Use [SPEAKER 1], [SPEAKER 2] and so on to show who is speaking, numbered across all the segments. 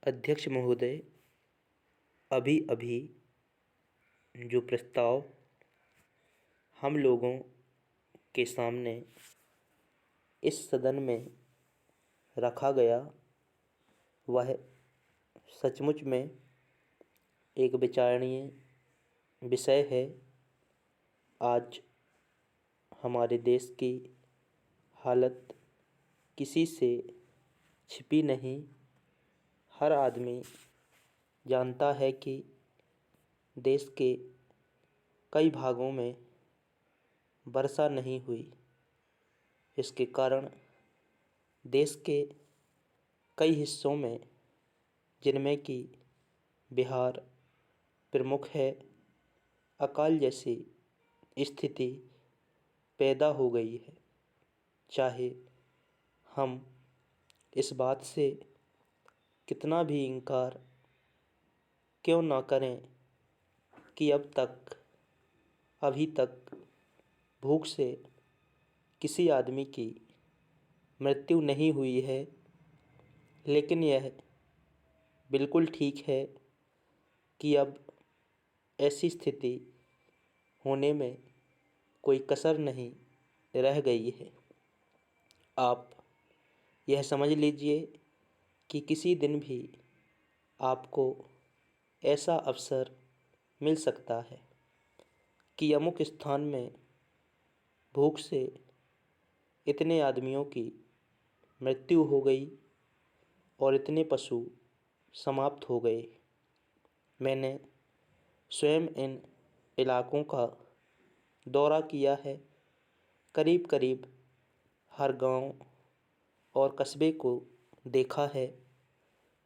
[SPEAKER 1] अध्यक्ष महोदय, अभी अभी जो प्रस्ताव हम लोगों के सामने इस सदन में रखा गया, वह सचमुच में एक विचारणीय विषय है। आज हमारे देश की हालत किसी से छिपी नहीं। हर आदमी जानता है कि देश के कई भागों में वर्षा नहीं हुई। इसके कारण देश के कई हिस्सों में, जिनमें कि बिहार प्रमुख है, अकाल जैसी स्थिति पैदा हो गई है। चाहे हम इस बात से कितना भी इनकार क्यों ना करें कि अभी तक भूख से किसी आदमी की मृत्यु नहीं हुई है, लेकिन यह बिल्कुल ठीक है कि अब ऐसी स्थिति होने में कोई कसर नहीं रह गई है। आप यह समझ लीजिए कि किसी दिन भी आपको ऐसा अवसर मिल सकता है कि अमुक स्थान में भूख से इतने आदमियों की मृत्यु हो गई और इतने पशु समाप्त हो गए। मैंने स्वयं इन इलाकों का दौरा किया है। करीब करीब हर गांव और कस्बे को देखा है।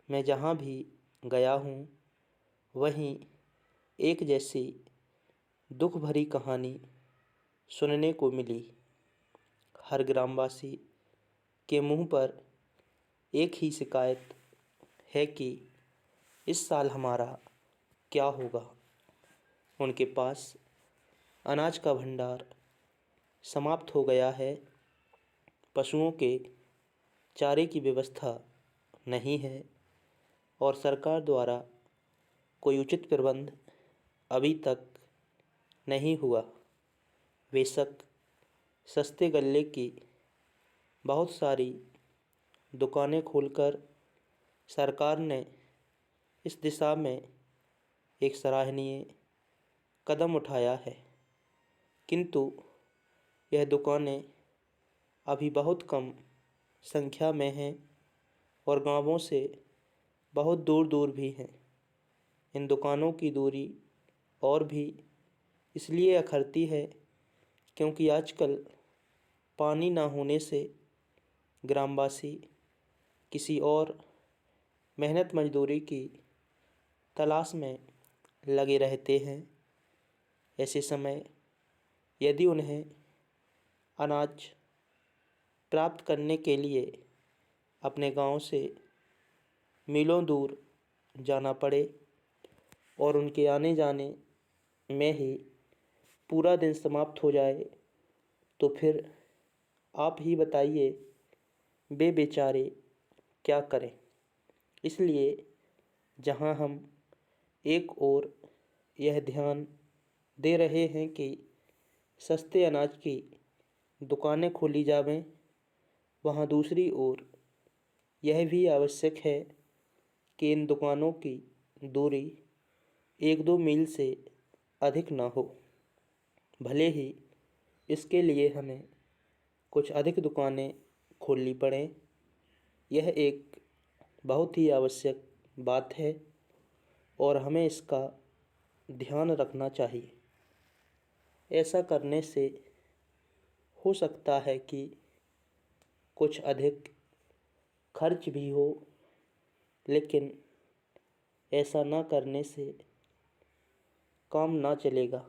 [SPEAKER 1] मैं जहां भी गया हूं, वहीं एक जैसी दुख भरी कहानी सुनने को मिली। हर ग्रामवासी के मुंह पर एक ही शिकायत है कि इस साल हमारा क्या होगा। उनके पास अनाज का भंडार समाप्त हो गया है। पशुओं के चारे की व्यवस्था नहीं है और सरकार द्वारा कोई उचित प्रबंध अभी तक नहीं हुआ। बेशक सस्ते गल्ले की बहुत सारी दुकानें खोलकर सरकार ने इस दिशा में एक सराहनीय कदम उठाया है, किंतु यह दुकानें अभी बहुत कम संख्या में हैं और गांवों से बहुत दूर दूर भी हैं। इन दुकानों की दूरी और भी इसलिए अखरती है क्योंकि आजकल पानी ना होने से ग्रामवासी किसी और मेहनत मजदूरी की तलाश में लगे रहते हैं। ऐसे समय यदि उन्हें अनाज प्राप्त करने के लिए अपने गांव से मीलों दूर जाना पड़े और उनके आने जाने में ही पूरा दिन समाप्त हो जाए, तो फिर आप ही बताइए वे बेचारे क्या करें। इसलिए जहां हम एक ओर यह ध्यान दे रहे हैं कि सस्ते अनाज की दुकानें खोली जावें, वहाँ दूसरी ओर यह भी आवश्यक है कि इन दुकानों की दूरी 1-2 मील से अधिक ना हो। भले ही इसके लिए हमें कुछ अधिक दुकानें खोलनी पड़ें, यह एक बहुत ही आवश्यक बात है और हमें इसका ध्यान रखना चाहिए। ऐसा करने से हो सकता है कि कुछ अधिक खर्च भी हो, लेकिन ऐसा ना करने से काम ना चलेगा।